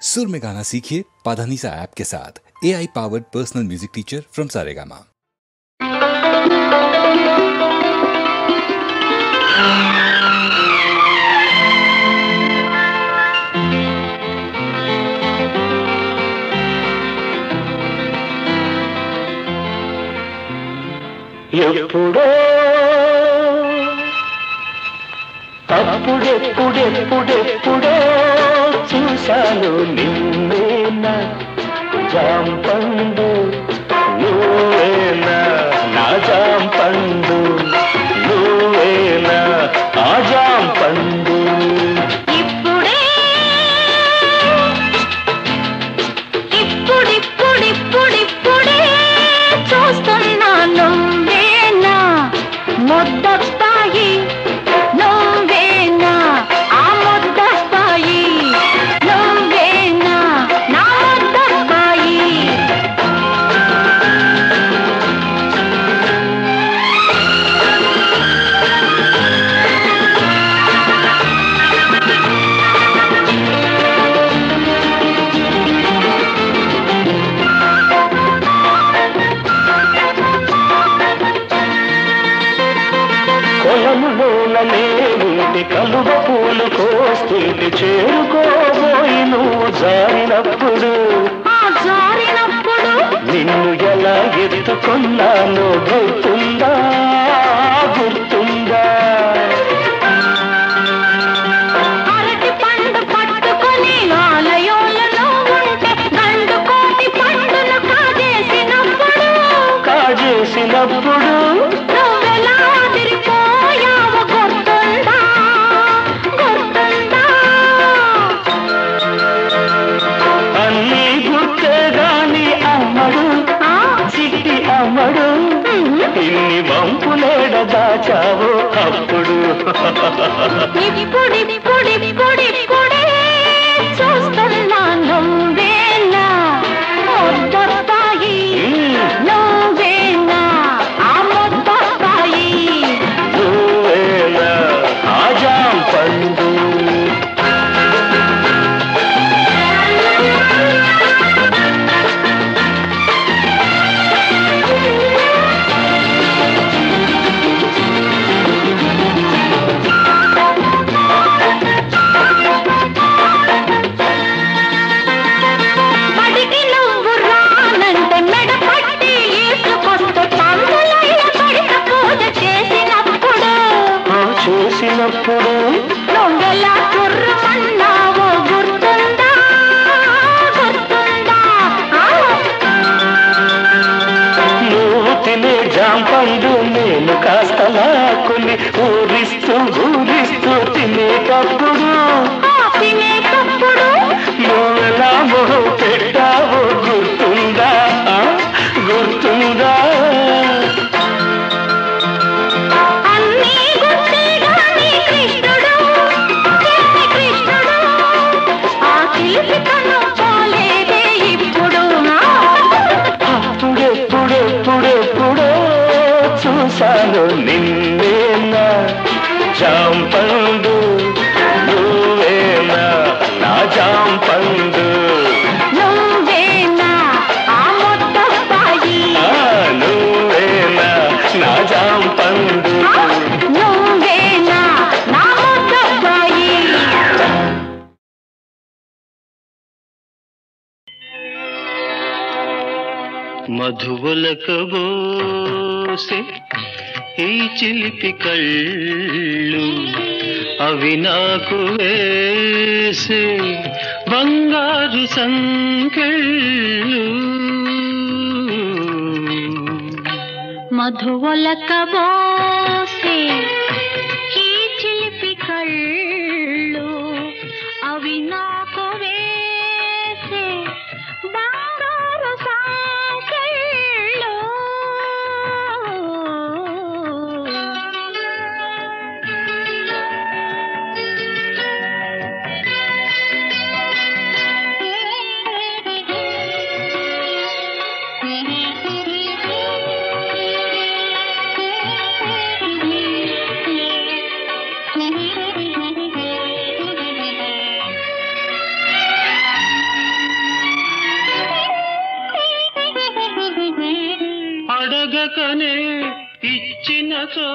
सुर में गाना सीखिए पाधानीसा ऐप के साथ। AI powered personal music teacher from Saregama. ఎప్పుడో అప్పుడెప్పుడెప్పుడెప్పుడో చూశాను నిన్నేనా జాంపండు, నువ్వేనా నా జాంపండు, నువ్వేనా ఆ జాంపండు. ఇప్పుడిప్పుడిప్పుడిప్పుడే చూస్తున్నాను ముద్దస్తాయి, నువ్వేనా ఆ ముద్దస్తాయి, నువ్వేనా నా ముద్దస్తాయి. కొలనులోనే ఉంటే కలువ పూలు కోస్తుంటే చేరుకోబోయి నువ్వు జారినప్పుడు, నిన్ను ఎలా ఎత్తుకున్నానో గుర్తుందా, గుర్తుందా? అరటి పండు పట్టుకొని ఆలయంలో ఉంటే గండు కోటి పండును కాజేసినప్పుడు, కాజేసినప్పుడు నువ్వెలా తిరిగిపోయావో గుర్తుందా, గుర్తుందా? అన్నీ గుర్తే గాని అమ్మడు, చిట్టి అమ్మడు, ఇన్ని వంపులేడ దాచావో అప్పుడు. ఇప్పుడిప్పుడిప్పుడిప్పుడే చూస్తున్నా నువ్వేనా ముద్దస్తాయి, నువ్వేనా ఆ ముద్దస్తాయి. నువ్వేనా ఆ జాంపండు. పడికి నువ్వు రానంటే మెడ పట్టి ఈసుకొస్తూ పందులయ్య పడిన పూజ చేసినప్పుడు, చేసినప్పుడు నువ్వెలా కుర్రమన్నావో గుర్తుందా, గుర్తుందా? నువ్వు తినే జాంపండు నేను కాస్త లాక్కుని ఊరిస్తూ ఊరిస్తూ తినేటప్పుడు, తినేటప్పుడు నువ్వెలా మొహం పెట్టావో గుర్తుందా, గుర్తుందా? అన్నీ గుర్తే గాని కృష్ణుడు, చిన్ని కృష్ణుడు, ఆ చిలిపితనం పోలేదే ఇప్పుడు. అప్పుడెప్పుడెప్పుడెప్పుడో చూశాను నిన్నేనా జాంపండు, నువ్వేనా నా జాంపండు, నువ్వేనా ఆ ముద్దస్తాయి, నువ్వేనా నా జాంపండు. నువ్వేనా నా ముద్దస్తాయి. మధువలకబోసే ఈ చిలిపి కళ్ళు అవి నాకు వేసే బంగారు సంకెళ్ళు. మధువలకబోసే ఈ చిలిపి కళ్ళు అవి నాకు వేసే బంగారు సంకెళ్ళు. కలిగినచో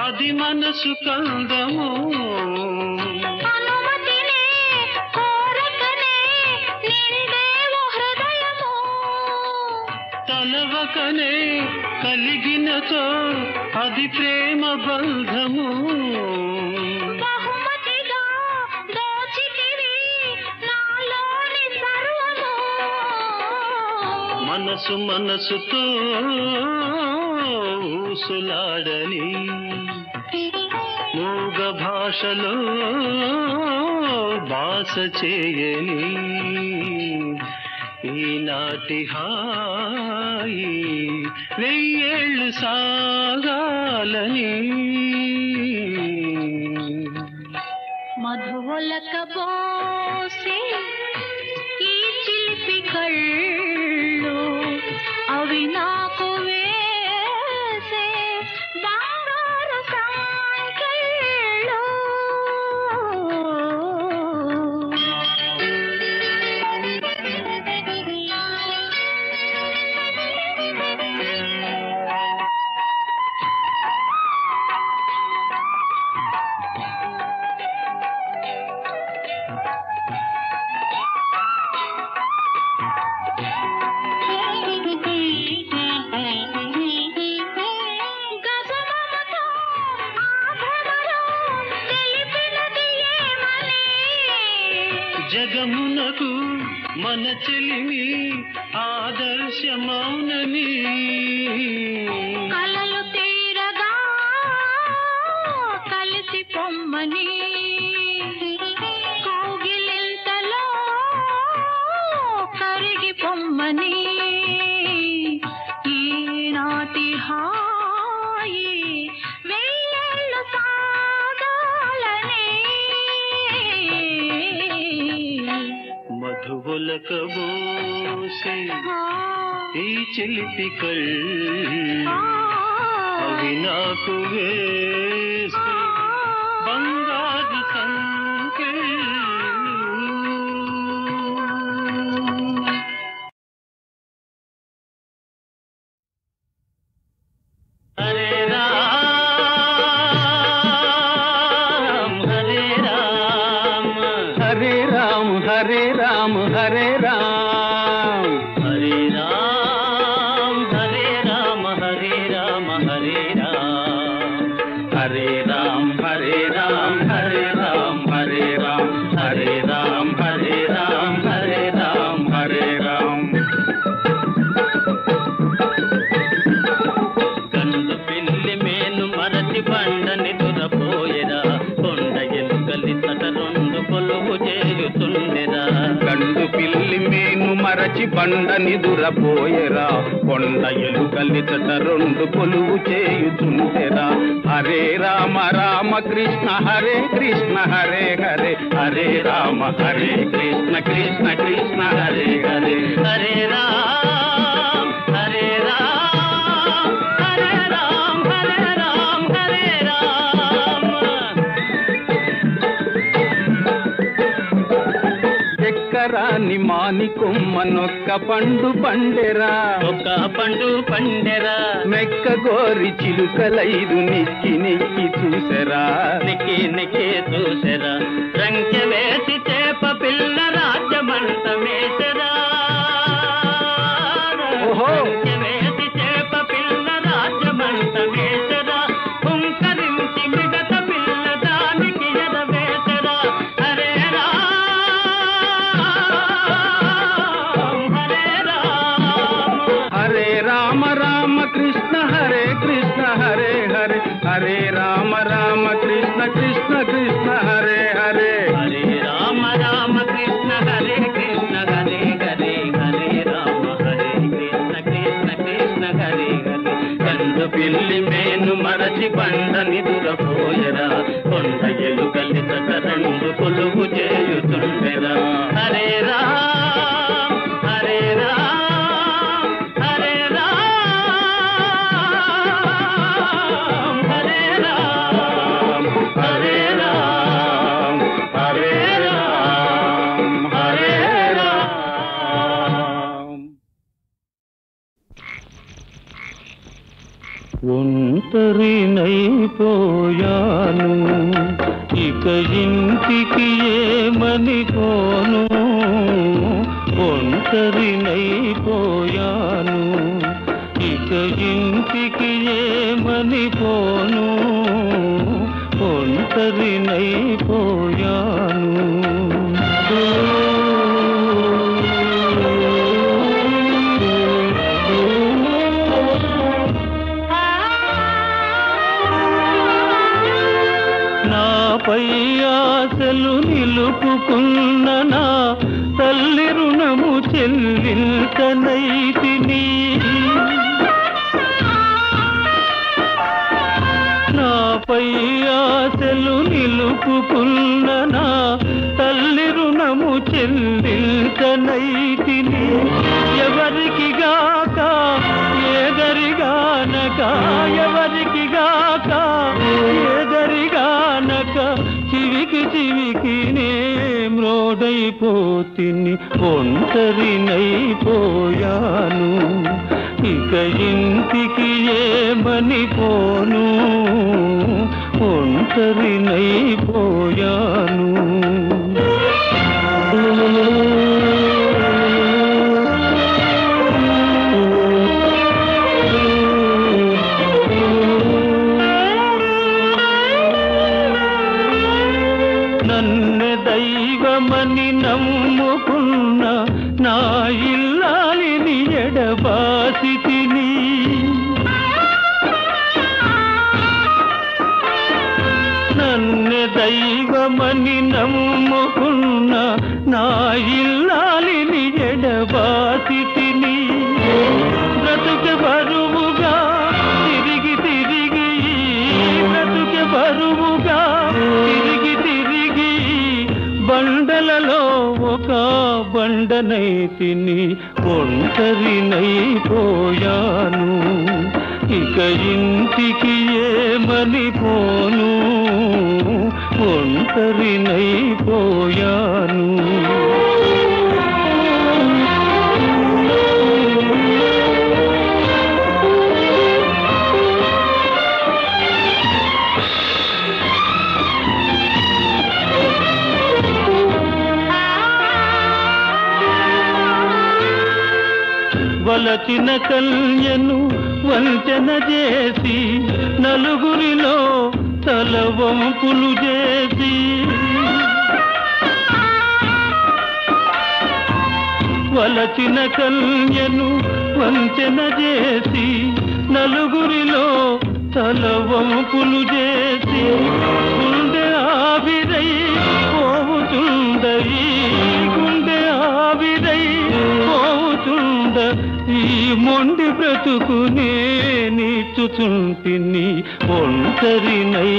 అది మనసు కందము. అనుమతినే కోరకనే నిండేవు హృదయము. తలవకనే కలిగినచో అది ప్రేమ బంధము. బహుమతిగా దోచితివి నాలోని సర్వము. మనసు మనసుతో ఊసులాడని మూగ భాషలో భాష చేయని ఈనాటి హాయి వెయ్యేళ్ళు సాగాలని. మధువొలకబోసే ఈ చిలిపి కళ్ళు అవి నాకు వేసే బంగారు సంకెళ్ళు. జగమునకు మన చెలిమి ఆదర్శమౌనని. కలలు తీరగా కలిసి పొమ్మని కౌగిలింతలో కరిగి పొమ్మని ఈనాటి హాయి వెయ్యేళ్ళు సాగాలని. మధువొలకబోసే ఈ చిలిపి కళ్ళు అవి నాకు వేసే బంగారు సంకెళ్ళు. హరే రామ్ హరే రామ్ హరే రామ్ హరే రామ్ హరే రామ్ హరే రామ్ హరే రామ్ హరే రామ్ హరే రామ్ హరే రామ్ హరే రామ్ హరే రామ్ హరే రామ్ హరే రామ్ హరే రామ్ హరే రామ్ హరే రామ్. గండు పిల్లి మేను మరచి బండని దురపోయేరా కొండ ఎలుకలి తట రెండు కొలువు చేయుతుండెరా. గండు పిల్లి మేను మరచి బండని దురపోయేరా కొండ ఎలుకలి తట రెండు కొలువు చేయుచుండెరా. హరే రామ రామ కృష్ణ హరే కృష్ణ హరే హరే హరే రామ హరే కృష్ణ కృష్ణ కృష్ణ హరే హరే. హరే రామ్ హరే రామ్ హరే రామ్ హరే రామ్ హరే రామ్. ఎక్కరాని మాని కొమ్మనొక్క పండు పండెరా ఒక పండు పండెరా మెక్క గోరి చిలుకలైదు నిక్కి నిక్కి చూసెరా. నిక్కి నిక్కి చూసెరా రంకె వేసి చేప పిల్ల రాజ్యమంట మేసెరా. ఓహో. రంకె వేసి చేప పిల్ల రాజ్యమంట మేసెరా. హుంకరించి మిగత పిల్ల దానికి ఎదవేసెరా. హరే రామ్ హరే రామ్ హరే రామ రామ కృష్ణ హరే కృష్ణ హరే హరే హరే రామ రామ కృష్ణ కృష్ణ కృష్ణ హరే హరే. హరే రామ రామ కృష్ణ హరే కృష్ణ హరే హరే హరే రామ హరే కృష్ణ కృష్ణ కృష్ణ హరే హరే. గండు పిల్లి మేను మరచి బండని దురపోయరా కొండ ఎలుకలి తట రెండు కొలువు చేయుతుండెరా. హరే రామ్ హరే రామ్ హరే రామ్ హరే రామ్ హరే రామ హరే రామ హరే రామ. ఒంటరి పోయాను, ఇక ఇంటికి ఏమని పోను, ఒంటరినైపోయాను, ఇక ఇంటికి ఏమని పోను, ఒంటరినైపోయాను. నాపై ఆశలు నిలుపుకున్న నా తల్లి రుణము చెల్లించనైతిని, నాపై ఆశలు నిలుపుకున్న నా తల్లి రుణము చెల్లించనైతిని. ఎవరికి గాక ఏదరిగానక, ఎవరికి గాక ఏదరిగానక, చివికి చివికి నే మ్రోడైపోతిని, ఒంటరినైపోయాను, ఇక ఇంటికి ఏమని పోను, ఒంటరినైపోయాను. నన్ను దైవమని నమ్ముకున్న నా ఇల్లాలిని ఎడబాసితిని, నన్ను దైవమని నమ్ముకున్న నా ఇల్లాలిని ఎడబాసితిని. బ్రతుకె బరువుగా తిరిగి తిరిగి, బ్రతుకె బరువుగా తిరిగి తిరిగి, బండలలో ఒక బండనైతిని, ఒంటరినైపోయాను, ఇక ఇంటికి ఏమని పోను, ఒంటరినైపోయాను. వలచిన కన్యను వంచన చేసి, నలుగురిలో తలవంపులు చేసి, వలచిన కన్యను వంచన చేసి, నలుగురిలో తలవంపులు చేసి, గుండె ఆవిరై పోవుతుందయి, గుండె ఆవిరై పోవుతుంద, ఈ మొండి బ్రతుకునే నీచుచుంటిని, ఒంటరినైపోయాను,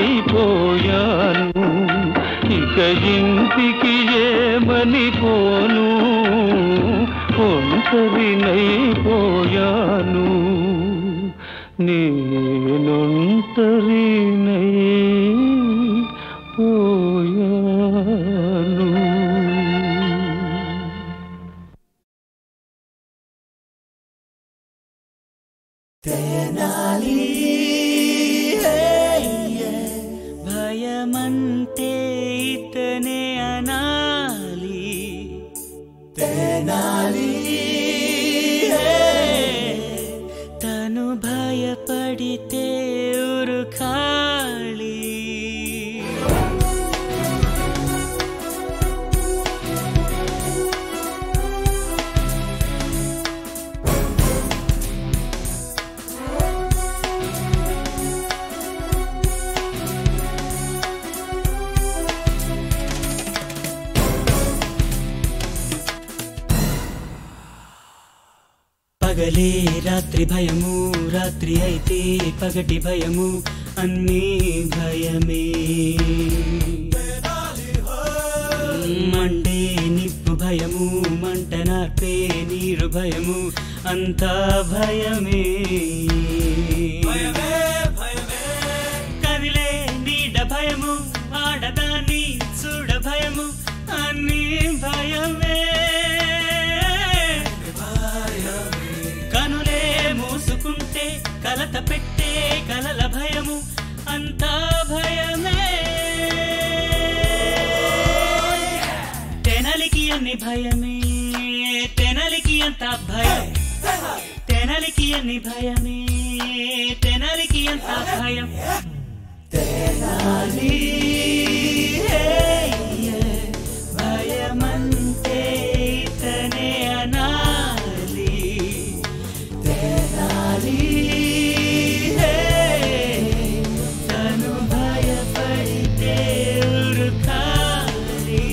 ఇక ఇంటికి ఏమని పోను, ఒంటరినైపోయాను, నేనొంటరినైపోయాను. తెనాలి భయమంటే ఇతనే అనాలి, తెనాలి తను భయపడితే ఉరుకాలి. పగలే రాత్రి భయము, రాత్రి అయితే పగటి భయము, అన్నీ భయమే. మండే నిప్పు భయము, మంట నార్పే నీరు భయము, అంతా భయమే. కదిలే నీడ భయము, ఆడదాన్ని చూడ భయము, అన్నీ భయమే. కనులే మూసుకుంటే కలత పెట్టే కలల భయము, అంతా భయమే తెనలికి ఎంత భయం తెనలికి ఎన్ని భయమే తెనలికి ఎంత భయం తెనాలి భయమంతే ఇతనే అనాలి తెనాలి తను భయపడితే ఉరుకాలి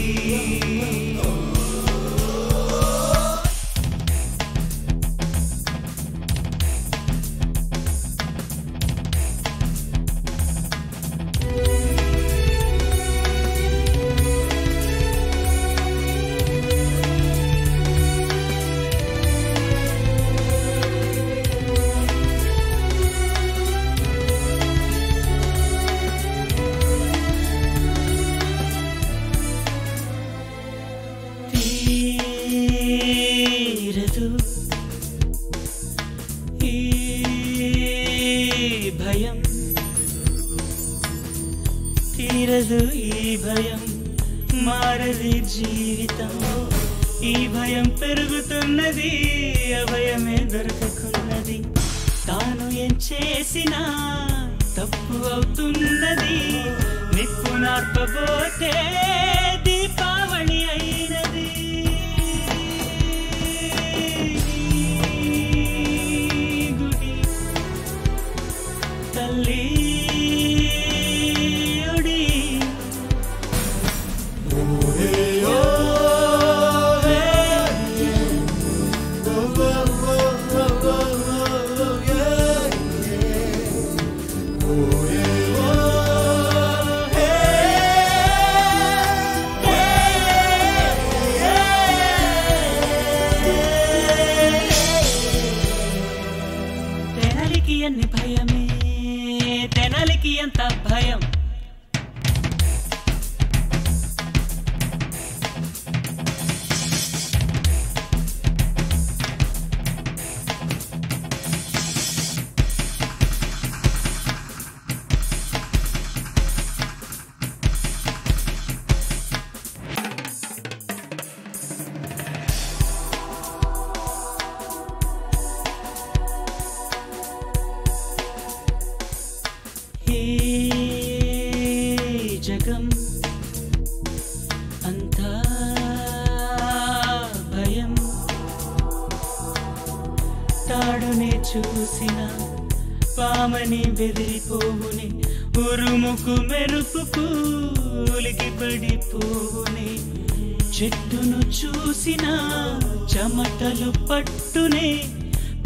తీరదు ఈ భయం తీరదు ఈ భయం మారది జీవితం ఈ భయం పెరుగుతున్నది అభయమే దొరకకున్నది తాను ఏం చేసినా తప్పు అవుతున్నది నిప్పు నార్పబోతే దీపావళి అయినది గుడి తల్లి ఒడి తెనలికి ఎన్ని భయమే తెనలికి ఎంత భయం జగం అంతా భయం తాడునే చూసిన పామని బెదిరిపోవునే ఉరుముకు మెరుపుకు ఉలికి పడిపోవునే చెట్టును చూసిన చెమటలు పట్టునే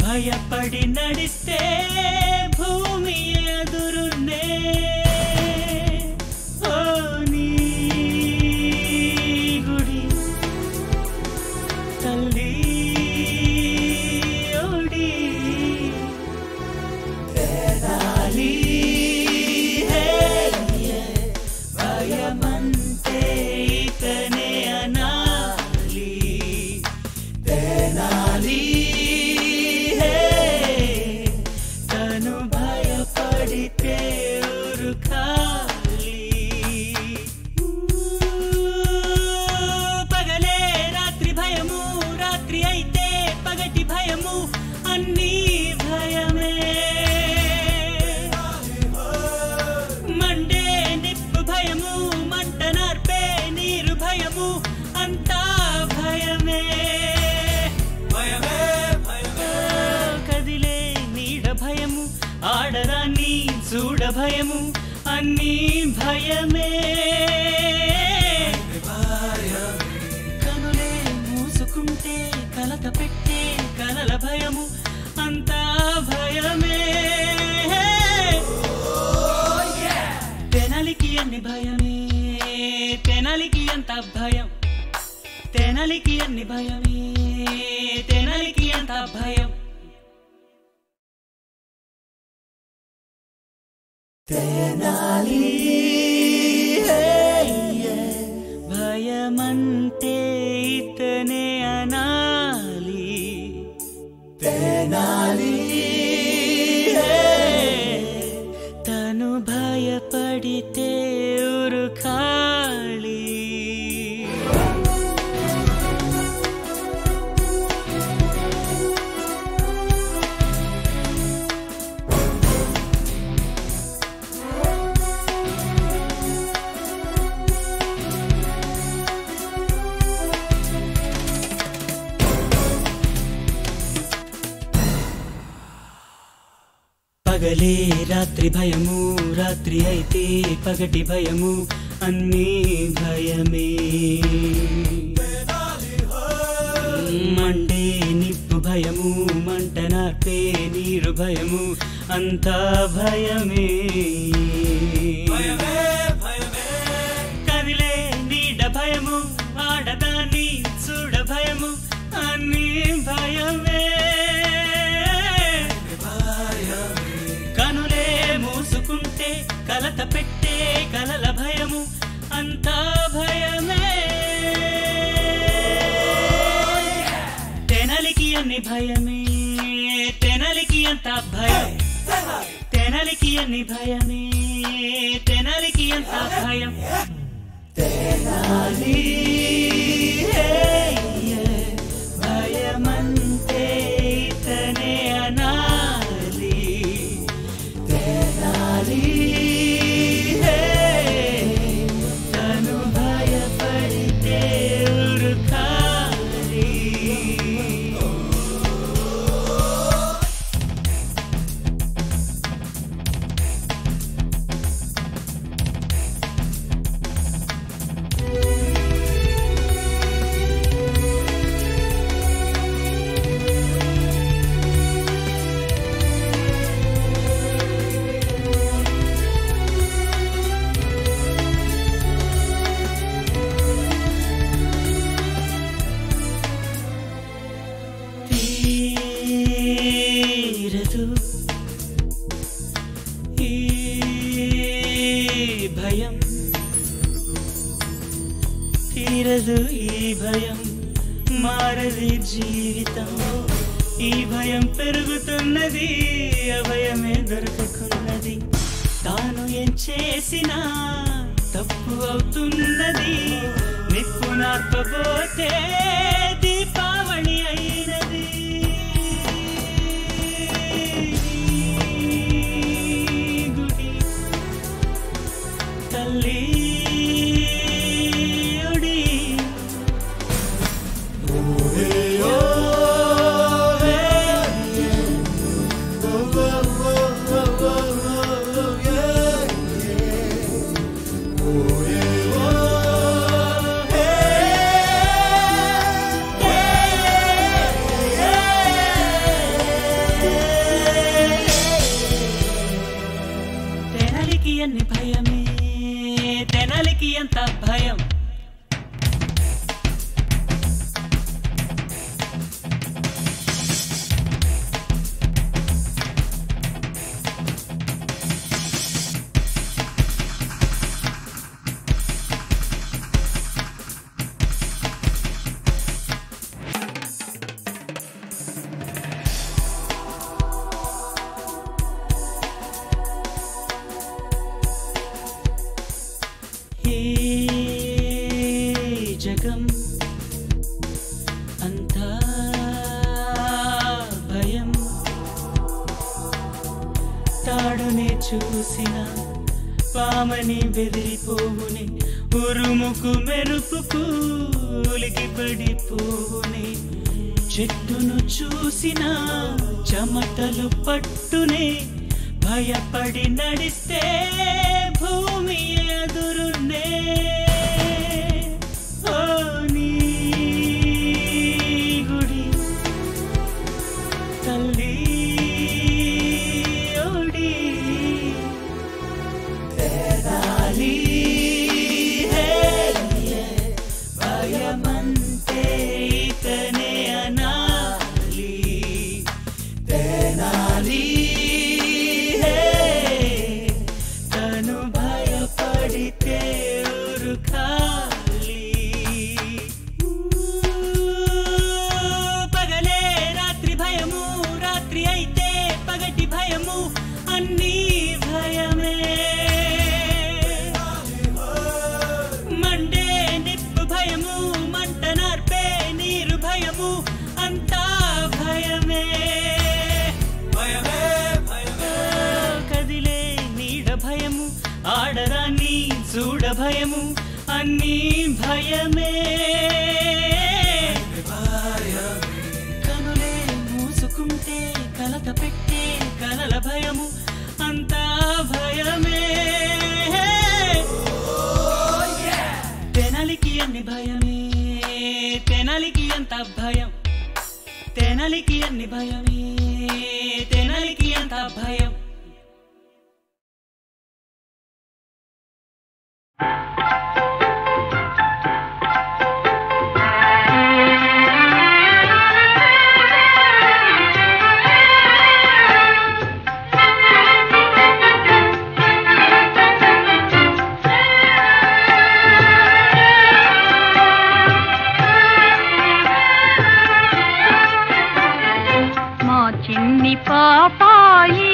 భయపడి నడిస్తే భూమి ఎదురునే ఓ నీ గుడి తల్లి ఒడి తెనాలి భయమంతే ఇతనే అనాలి తెనాలి తను భయపడితే ఉరుకాలి పగలే రాత్రి భయము రాత్రి అయితే పగటి భయము అన్నీ భయమే మండే నిప్పు భయము మంట నార్పే నీరు భయము అంతా భయమే కదిలే నీడ భయము ఆడరాన్ని చూడ భయము అన్నీ భయమే కనులే మూసుకుంటే కలత పెట్టే కలల భయము అంతా భయమే తెనలికి అన్ని భయమే తెనలికి ఎంత భయం తెనలికి అన్ని భయమే తెనలికి ఎంత భయం తెనాలి భయమంటే ఇతనే అనాలి తెనాలి తను భయపడితే ఉరుకాలి పగలే రాత్రి భయము, రాత్రి అయితే పగటి భయము, అన్నీ భయమే. మండే నిప్పు భయము, మంట నార్పే నీరు భయము, అంతా భయమే. కదిలే నీడ భయము, ఆడదాన్ని చూడ భయము, అన్నీ భయమే. కనులే మూసుకుంటే కలత పెట్టే కలల భయము, అంతా భయమే. తెనలికి అన్ని భయమే, తెనలికి అంత భయం, తెనలికి అన్ని భయమే, తెనలికి అంత భయం. తెనాలి భయమంతే ఇతనే అనాలి. తెనాలి తను భయపడితే ఉరుకాలి. తీరదు ఈ భయం, తీరదు ఈ భయం, మారది జీవితం. ఈ భయం పెరుగుతున్నది, అభయమే దొరకకున్నది. తాను ఏం చేసినా తప్పు అవుతున్నది. నిప్పు నార్పబోతే దీపావళి అయినది. గుడి తల్లి ఒడి తెనలికి అన్ని భయమే, తెనలికి ఎంత భయం. ఈ జగం అంతా భయం. తాడునే చూసిన పామని బెదిరిపోవునే, ఉరుముకు మెరుపుకు ఉలికి పడిపోవునే. చెట్టును చూసిన చెమటలు పట్టునే, భయపడి నడిస్తే భూమి ఎదురునే. ఓ నీ గుడి తల్లి ఒడి తెనాలి భయమంతే ఇతనే అనాలి. తెనాలి తను భయపడితే ఉరుకాలి. పగలే రాత్రి భయము, రాత్రి అయితే పగటి భయము, అన్నీ భయమే. మండే నిప్పు భయము, మంట నార్పే నీరు భయము, అంతా భయమే. కదిలే నీడ భయము, ఆడదాన్ని చూడ భయము, అన్నీ భయమే. కనులే మూసుకుంటే కలత పెట్టే కలల భయము, భయం, తెనలికి అన్ని భయమే, తెనలికి అంత భయం. పాపాయి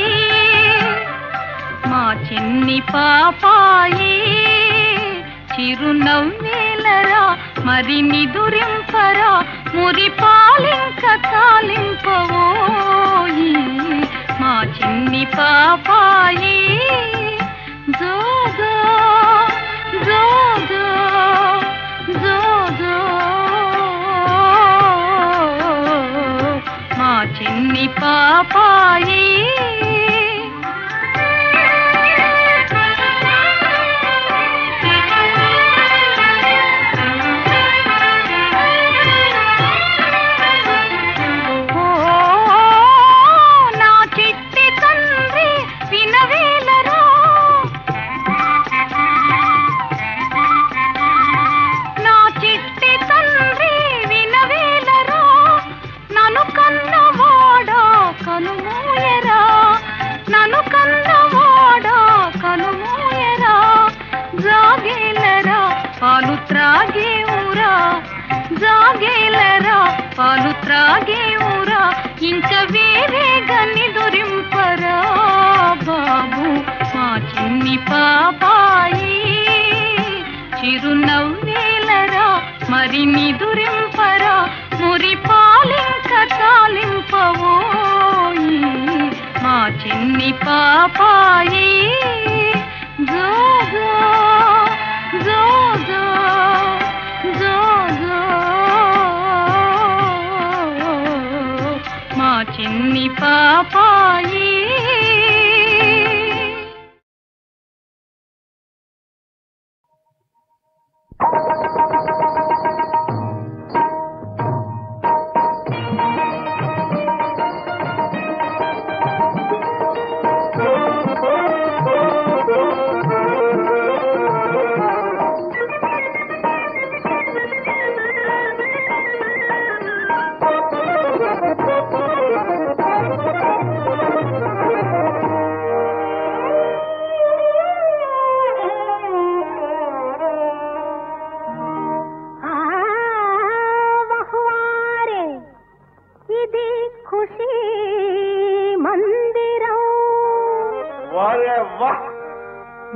మా చిన్ని పాపాయి చిరునవ్వేలరా మరి నిదురింపరా మురి పాలింక కాలింపవోయి మా చిన్ని పాపాయి జోజో జోజో జోజో మా చిన్ని పాపాయి పాలు త్రాగే ఊరా ఇంక వేరేగా నిదురింపరా బాబు మా చిన్ని పాపాయి చిరునవ్వేలరా మరి నిదురింపరా మురి పాలింక తాలింపవోయి మా చిన్ని పాపాయి జోజో జోజో జోజో మా చిన్ని పాపాయి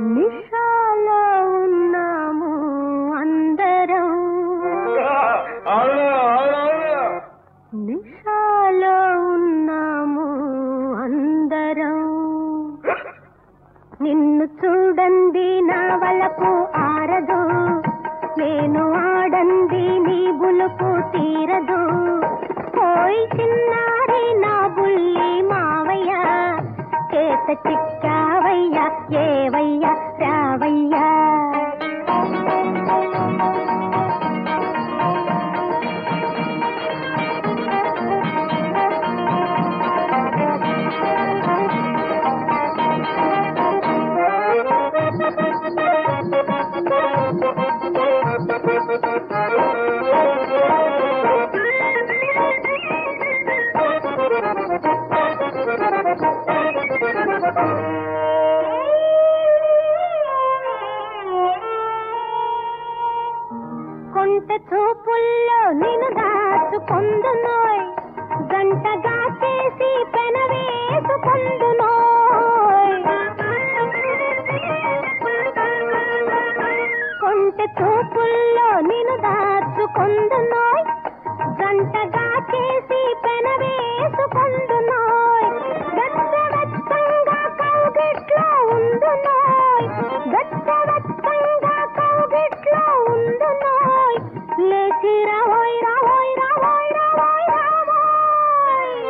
నిషాలో ఉన్నాము అందరం నిషాలో ఉన్నాము అందరం నిన్ను చూడండి నా వలపు ఆరదు నేను ఆడంది నీ బులుపు తీరదు పోయి చిన్నారి నా బుల్లి మావయ్య చేత చిక్కావయ్యా ఏవయ్యా రావయ్యా కొంట చూపుల్లో నిన్ను దాచుకొందునోయ్ గంటగా చేసి పెనవేసుకొందునోయ్ కొంట చూపుల్లో నిన్ను దాచుకొందునోయ్ గంటగా చేసి పెనవేసుకొందునోయ్ గచ్చవచ్చంగా కౌగిట్లో ఉందునోయ్ గచ్చవచ్చంగా కౌగిట్లో ఉందునోయ్ లేచి రావోయ్ రావోయ్ రావోయ్ రావోయ్ రావోయ్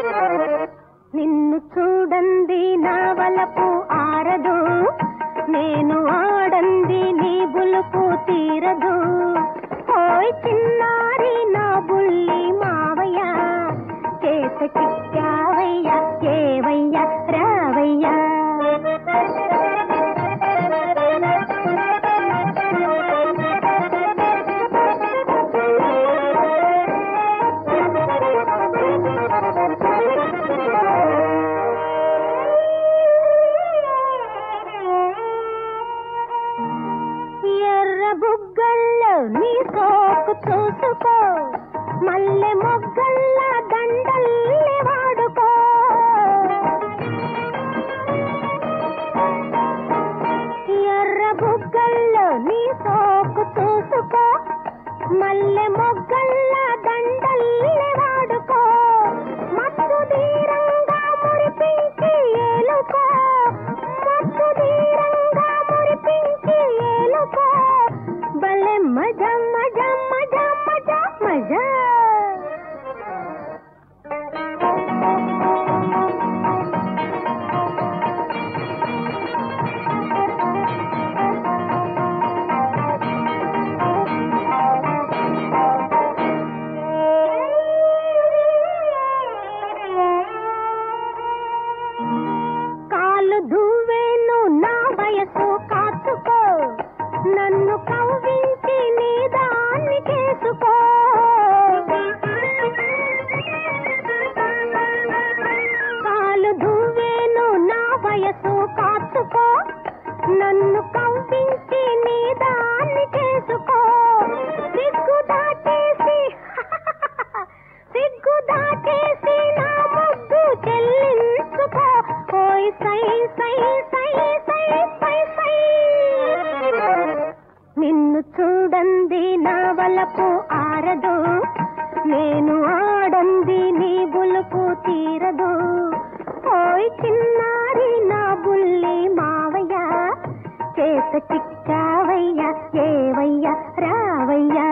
మొగ్గల్లా దండల్ని వాడుకో ఎర్ర బుగ్గల్లో నీ సోకు చూసుకో మల్లె మొగ్గల్లా దండల్ని వాడుకో మత్తు తీరంగా మురిపించి ఏలుకో మత్తు తీరంగా మురిపించి ఏలుకో భలే మజా మజా మజా మజా మజా కాలు దువ్వేను నా వయసు కాచుకో నన్ను కవ్వించి నీ దాన్ని చేసుకో కాలు దువ్వేను నా వయసు కాచుకో నన్ను కవ్వించి నీ దాన్ని చేసుకో సిగ్గు దాటేసి నా ముగ్గు చెల్లించుకో ఓయ్ సై సై సై సై సై సై నిన్ను చూడంది నా వలపు ఆరదు నేను ఆడంది నీ బులుపు తీరదు ఓయ్ చిన్నారి నా బుల్లి మావయ్య చేత చిక్కావయ్య ఏవయ్య రావయ్యా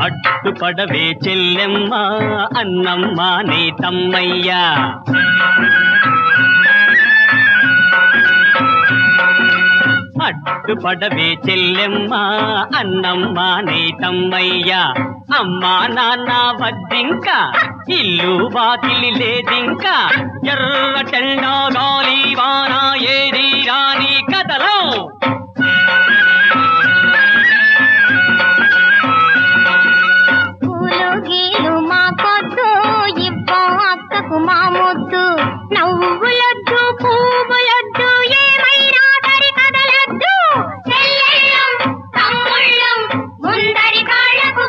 అడ్డుపడవే చెల్లెమ్మ అన్నమ్మ నీ తమ్మయ్యా అడ్డుపడవే చెల్లెమ్మ అన్నమ్మ నీ తమ్మయ్యా అమ్మా నాన్న వద్దింకా ఇల్లు వాకిలి లేదింకా ఎర్ర చెండా గాలి వాన ఏది రాని కథలో మా ముద్దు నవ్వులొద్దు పువ్వులొద్దు ఏమైనా దరి కదలొద్దు చెల్లెళ్ళం తమ్ముళ్ళం ముందరి కాళ్ళకు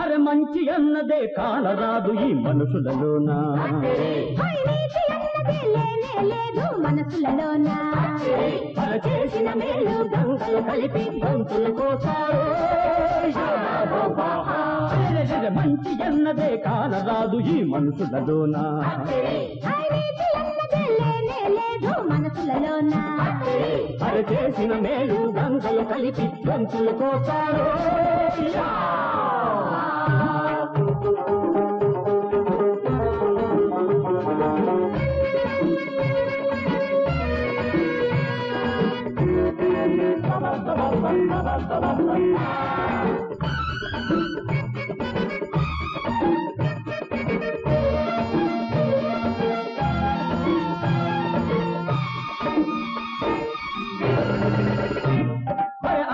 అరే మంచి అన్నదే కానరాదు ఈ మనుషులలోనా, లేదు మనసులలోనా, అర చేసిన మేలు గంటలు కలిపి గంతులు కోసారు. మంచి అన్నదే కానరాదు ఈ మనుషులలోనా, లేదు మనసులలోనా, అర చేసిన మేలు గంటలు కలిపి గంతులు కోసారు.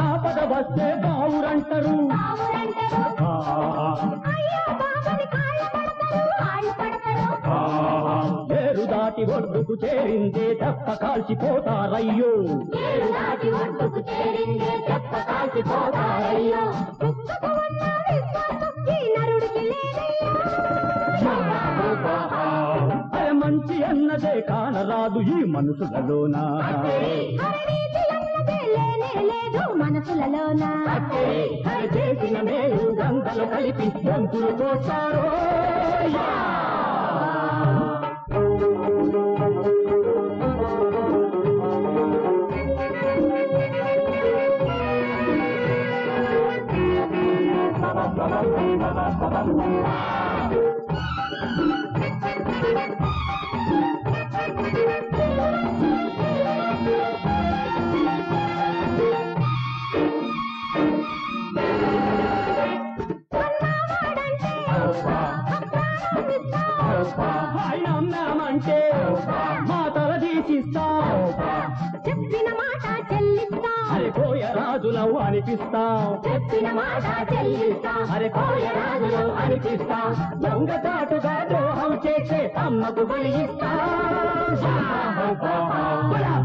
ఆపద వస్తే బావురంటారు, ఏరు దాటి ఒడ్డుకు చేరిందే తప్ప కాల్చిపోతారయ్యో, అరే మంచి అన్నదే కానరాదు ఈ మనుషులలోనా, లేదు మనసులలోనా, చేసిన మేలు గంటలు కలిపి గంతులు కోసారు. అంటే మా తల తీసిస్తా, చెప్పిన మాట చెల్లిస్తా, అరే కోయ రాజులవు అనిపిస్తా, చెప్పిన మాట చెల్లిస్తా, అరే కోయ రాజులవు అనిపిస్తా, దొంగచాటుగా ద్రోహం చేసే అమ్మకు బలిస్తా.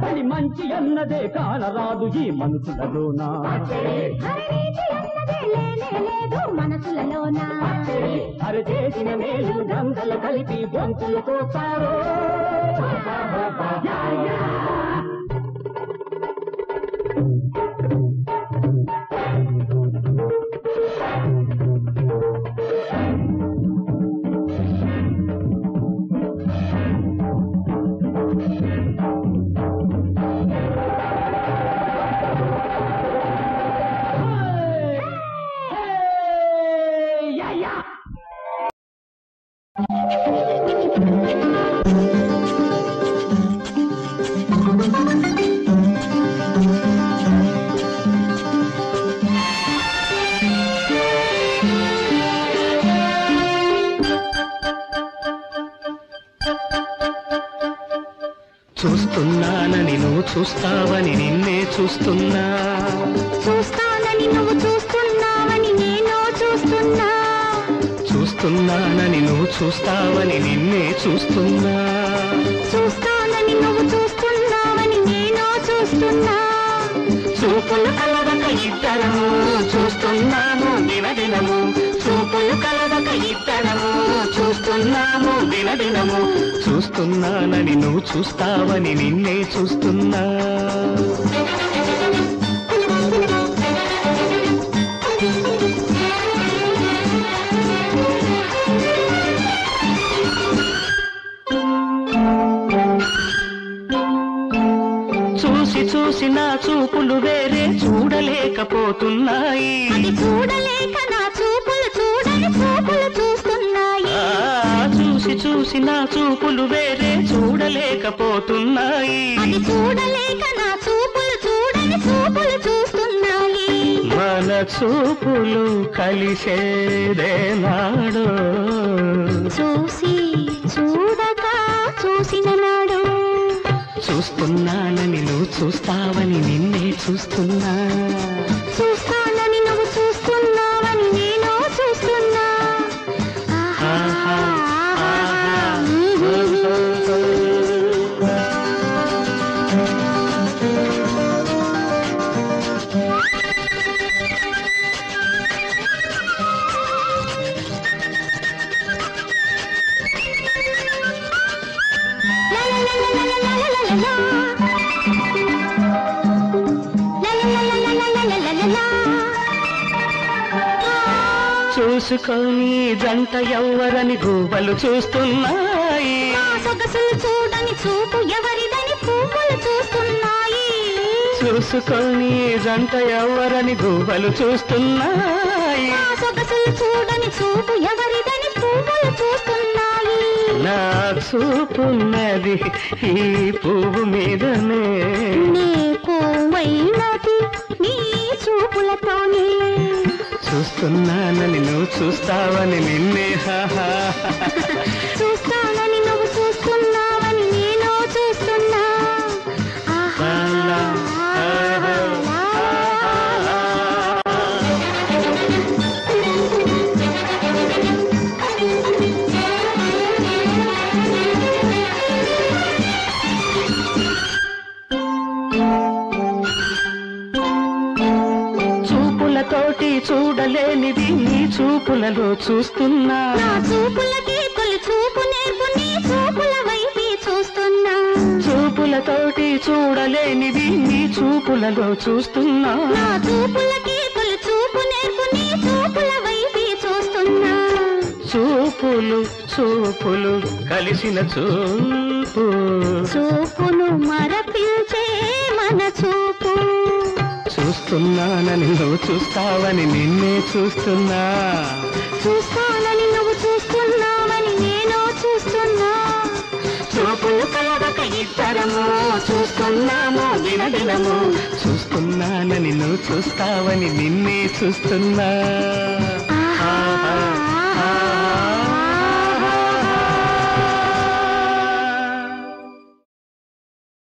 బలి మంచి అన్నదే కానరాదు ఈ మనుషులలోనా, లేదు మనసులలోనా, అరే చేసిన మేలు గంటలు కలిపి గొంతులు కోసారు. చూస్తున్నానని నువ్వు చూస్తావని నిన్నే చూస్తున్నా, చూస్తానని నువ్వు చూస్తున్నావని నేను చూస్తున్నా, చూస్తున్నానని నువ్వు చూస్తావని నిన్నే చూస్తున్నా, చూస్తానని నువ్వు చూస్తున్నావని నేను చూస్తున్నా, చూపులు కలవక ఇద్దరము చూస్తున్నాము దినదినము, చూపులు కలవక ఇద్దరము చూస్తున్నాము దినదినము, చూస్తున్నానని నువ్వు చూస్తావని నిన్నే చూస్తున్నా. చూడలేకపోతున్నాయి. అది చూడలేక నా చూపులు చూడని చూపులు చూస్తున్నాయి. చూసి చూసి నా చూపులు వేరే చూడలేకపోతున్నాయి. అది చూడలేక నా చూపులు చూడని చూపులు చూస్తున్నాయి. మన చూపులు కలిసేదేనాడు, చూసి చూడక చూసిన నాడు. చూస్తున్నానని నువ్వు చూస్తావని నిన్నే చూస్తున్నా. చూస్తానని నువ్వు చూస్తున్నావని నేను చూస్తున్నా. ఆహా, ఆహా, చూసుకొని జంట ఎవ్వరని గూబలు చూస్తున్నాయి. నా సొగసులు చూడని చూపు ఎవరిదని పువ్వులు చూస్తున్నాయి. చూసుకొని జంట ఎవ్వరని గూబలు చూస్తున్నాయి. నా సొగసులు చూడని చూపు ఎవరిదని పువ్వులు చూస్తున్నాయి. నా చూపున్నది ఈ పువ్వు మీదనే, నీ పువ్వైనది నీ చూపులతోనే. చూస్తున్నానని నువ్వు చూస్తావని నిన్నే. చూస్తానని నువ్వు చూస్తున్నావని నేను చూస్తున్నా. ఆహా, ఆహా, చూపులతోటి చూడలేనిది నీ చూపులలో చూస్తున్నా. నా చూపులకి తొలి చూపు నేర్పు నీ చూపుల వైపే చూస్తున్నా. చూపులతోటి చూడలేనిది నీ చూపులలో చూస్తున్నా. నా చూపులకి తొలి చూపు నేర్పు నీ చూపుల వైపే చూస్తున్నా. చూపులు చూపులు కలిసిన చూపు, చూపును మరపించే మన చూపు. చూస్తున్నానని నువ్వు చూస్తావని నిన్నే చూస్తున్నా. చూస్తానని నువ్వు చూస్తున్నావని నేను చూస్తున్నా. చూపులు కలవక ఇద్దరము చూస్తున్నాము దినదినము. చూస్తున్నానని నువ్వు చూస్తావని నిన్నే చూస్తున్నా.